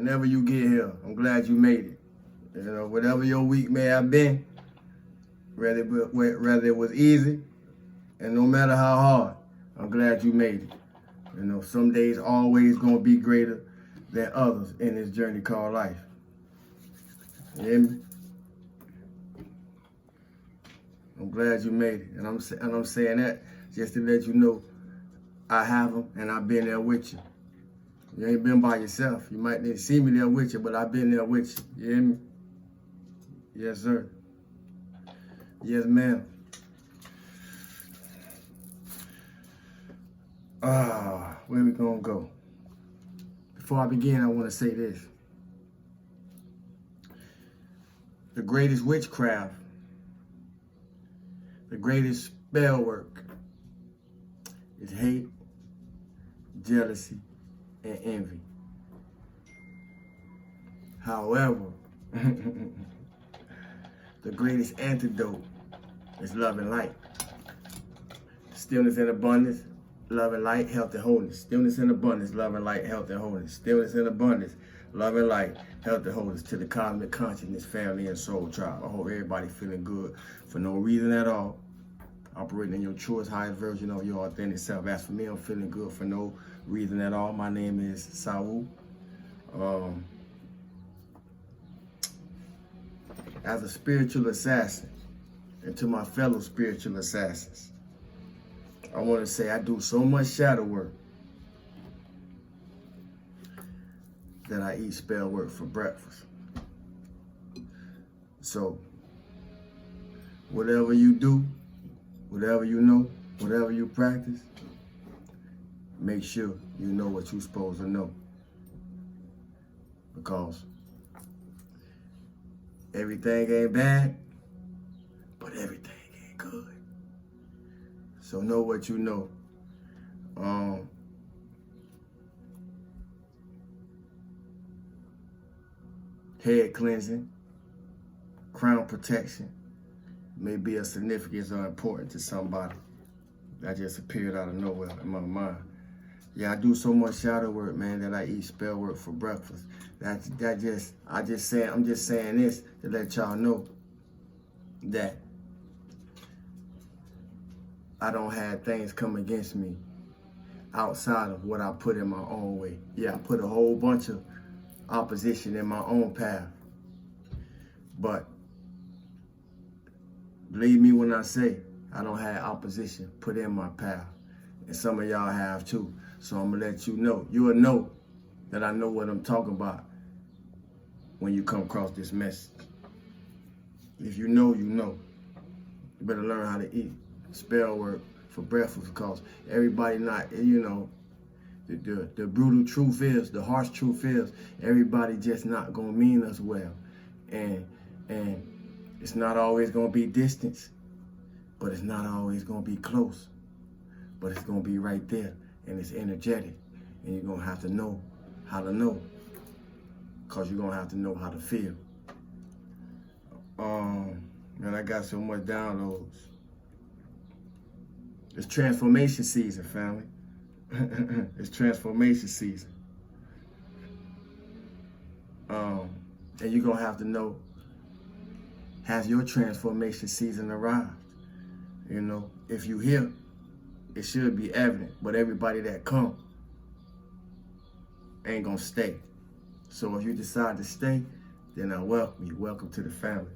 Whenever you get here, I'm glad you made it. You know, whatever your week may have been, whether it was easy, and no matter how hard, I'm glad you made it. You know, some days always gonna be greater than others in this journey called life. You hear me? I'm glad you made it, and I'm saying that just to let you know I have them, and I've been there with you. You ain't been by yourself. You might not see me there with you, but I've been there with you. You hear me? Yes, sir. Yes, ma'am. Where we gonna go? Before I begin, I want to say this. The greatest witchcraft, the greatest spell work is hate, jealousy, and envy. However, the greatest antidote is love and light. Stillness and abundance, love and light, health and wholeness. Stillness and abundance, love and light, health and wholeness. Stillness and abundance, love and light, health and wholeness to the cosmic consciousness, family, and soul tribe. I hope everybody feeling good for no reason at all. Operating in your truest, highest version of your authentic self. As for me, I'm feeling good for no reason at all. My name is Saul. As a spiritual assassin, and to my fellow spiritual assassins, I want to say I do so much shadow work that I eat spell work for breakfast. So, whatever you do, whatever you know, whatever you practice, make sure you know what you're supposed to know. Because everything ain't bad, but everything ain't good. So know what you know. Head cleansing, crown protection may be of significance or importance to somebody. That just appeared out of nowhere in my mind. Yeah, I do so much shadow work, man, that I eat spell work for breakfast. I'm just saying this to let y'all know that I don't have things come against me outside of what I put in my own way. Yeah, I put a whole bunch of opposition in my own path. But believe me when I say I don't have opposition put in my path. And some of y'all have too. So I'm gonna let you know. You'll know that I know what I'm talking about when you come across this message. If you know, you know. You better learn how to eat spell work for breakfast, because everybody not, you know, the brutal truth is, the harsh truth is, everybody just not gonna mean us well. And it's not always gonna be distance, but it's not always gonna be close. But it's gonna be right there, and it's energetic. And you're gonna have to know how to know, because you're gonna have to know how to feel. Man, I got so much downloads. It's transformation season, family. It's transformation season. And you're gonna have to know, has your transformation season arrived? You know, if you here, it should be evident, but everybody that come ain't gonna stay. So if you decide to stay, then I welcome you. Welcome to the family.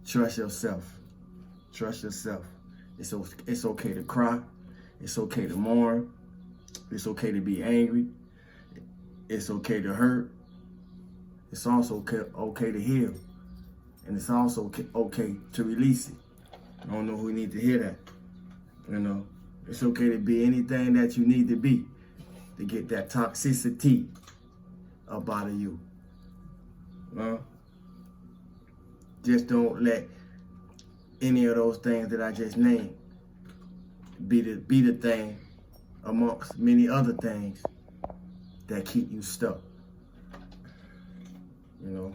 Trust yourself. Trust yourself. It's okay to cry. It's okay to mourn. It's okay to be angry. It's okay to hurt. It's also okay to heal. And it's also okay to release it. I don't know who needs to hear that. You know, it's okay to be anything that you need to be to get that toxicity up out of you. Just don't let any of those things that I just named be the thing amongst many other things that keep you stuck. You know,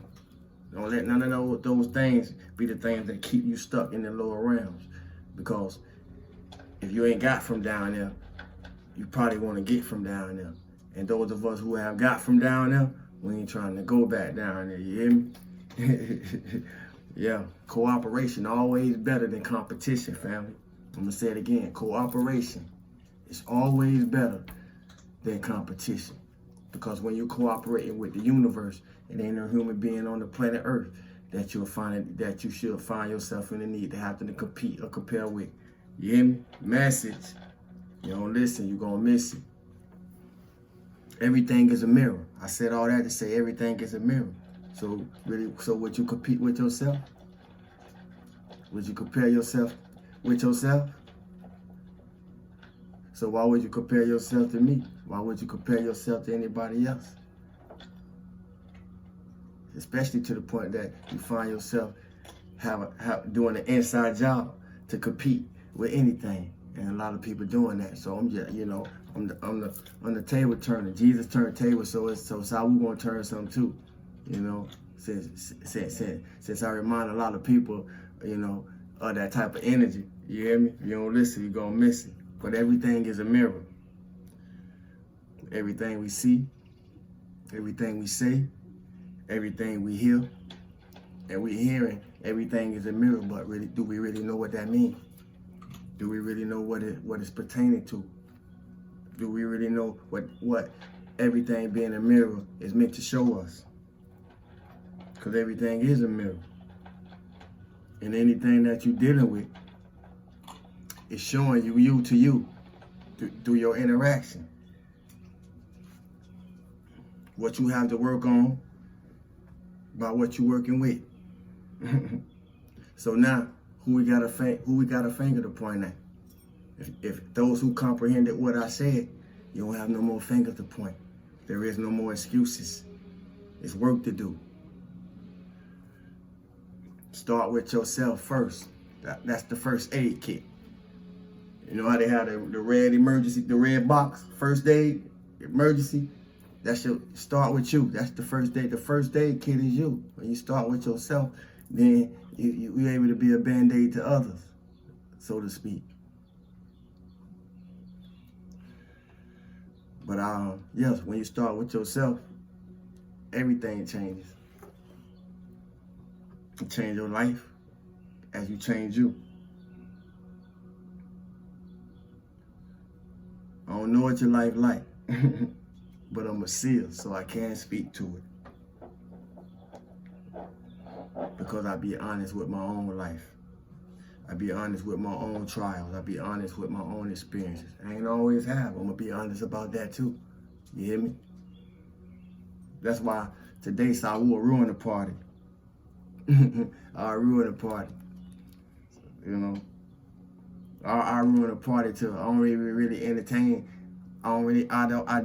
don't let none of those things be the things that keep you stuck in the lower realms, because if you ain't got from down there, you probably want to get from down there. And those of us who have got from down there We ain't trying to go back down there, you hear me? Yeah, cooperation always better than competition, family. I'm gonna say it again, cooperation is always better than competition. Because when you're cooperating with the universe, it ain't no human being on the planet Earth that you should find yourself in the need to have to compete or compare with. You hear me? Message. You don't listen, you're gonna miss it. Everything is a mirror. I said all that to say everything is a mirror. So would you compete with yourself? Would you compare yourself with yourself? So why would you compare yourself to me? Why would you compare yourself to anybody else? Especially to the point that you find yourself doing an inside job to compete with anything, and a lot of people doing that. So I'm just, I'm the table turner. Jesus turned tables, so how we gonna turn something too, Since I remind a lot of people, of that type of energy. You hear me? If you don't listen, you're gonna miss it. But everything is a mirror. Everything we see, everything we say, everything we hear, and we hearing, everything is a mirror. But really, do we really know what that means? Do we really know what it's pertaining to? Do we really know what everything being a mirror is meant to show us? Because everything is a mirror. And anything that you're dealing with is showing you to you through your interaction. What you have to work on by what you're working with. So now, who we got a finger to point at? If those who comprehended what I said, you don't have no more fingers to point. There is no more excuses. It's work to do. Start with yourself first. That's the first aid kit. You know how they have the red emergency, the red box, first aid, emergency? Start with you. That's the first aid. The first aid kit is you. When you start with yourself, then you're able to be a band-aid to others, so to speak. But yes, when you start with yourself, everything changes. You change your life as you change you. I don't know what your life like, but I'm a seer, so I can speak to it. Because I be honest with my own life. I be honest with my own trials. I be honest with my own experiences. I ain't always have. I'm gonna be honest about that too. You hear me? That's why today I will ruin the party. I'll ruin the party. I ruin a party too. I don't really entertain. I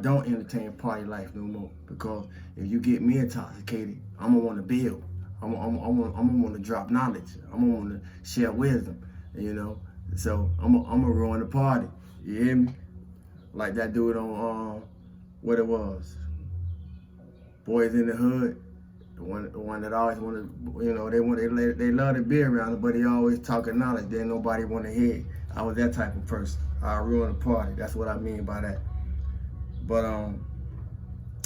don't entertain party life no more, because if you get me intoxicated, I'm gonna want to build. I'm gonna want to drop knowledge. I'm gonna want to share wisdom. So I'm gonna ruin the party. You hear me? Like that dude on what it was, Boys in the Hood. The one that always wanted, they love to be around him, but he always talking knowledge. Then nobody want to hear it. I was that type of person. I ruin the party. That's what I mean by that. But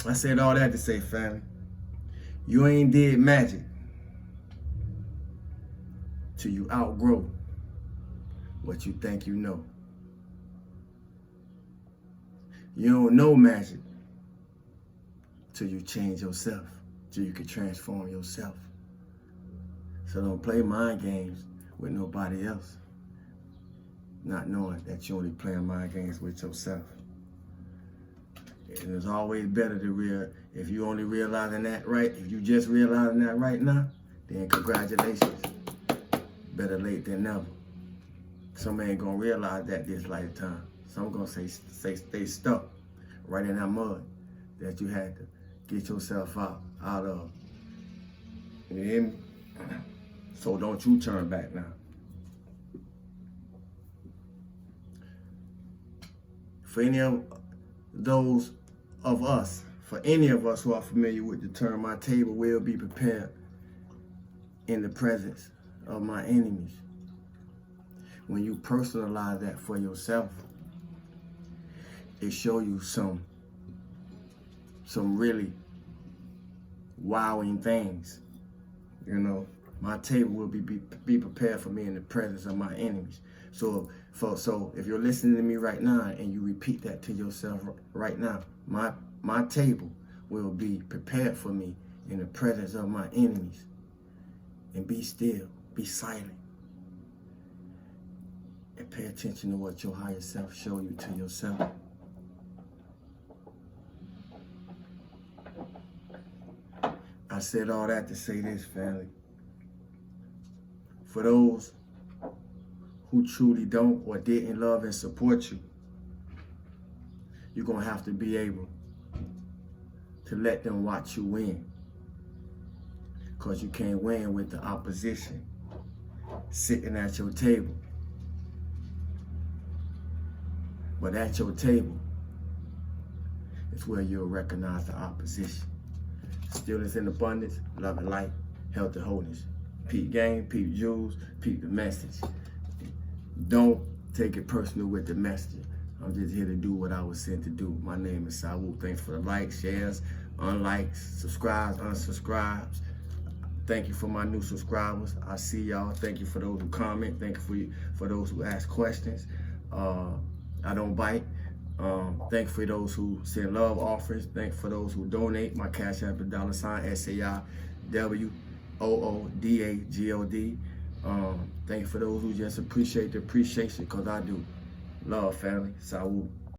I said all that to say, family, you ain't did magic till you outgrow what you think you know. You don't know magic till you change yourself, till you can transform yourself. So don't play mind games with nobody else, not knowing that you're only playing mind games with yourself. And it's always better if you only realizing that right, if you just realizing that right now, then congratulations. Better late than never. Some ain't gonna realize that this lifetime. Some gonna stay stuck right in that mud that you had to get yourself out of. You hear me? So don't you turn back now. For any of those of us, for any of us who are familiar with the term, my table will be prepared in the presence of my enemies. When you personalize that for yourself, it show you some really wowing things. You know, my table will be prepared for me in the presence of my enemies. So if you're listening to me right now and you repeat that to yourself right now, my table will be prepared for me in the presence of my enemies. And be still, be silent, and pay attention to what your higher self show you to yourself. I said all that to say this, family. For those who truly don't or didn't love and support you, you're going to have to be able to let them watch you win. Because you can't win with the opposition sitting at your table. But at your table is where you'll recognize the opposition. Stillness in abundance, love and light, health and wholeness. Peep game, peep jewels, peep the message. Don't take it personal with the message. I'm just here to do what I was sent to do. My name is Sawu. Thanks for the likes, shares, unlikes, subscribes, unsubscribes. Thank you for my new subscribers. I see y'all. Thank you for those who comment. Thank you for those who ask questions. I don't bite. Thank you for those who send love offers. Thank you for those who donate. My Cash App is $SAIWOODAGOD. Thank you for those who just appreciate the appreciation, because I do. Love, family. Sawu.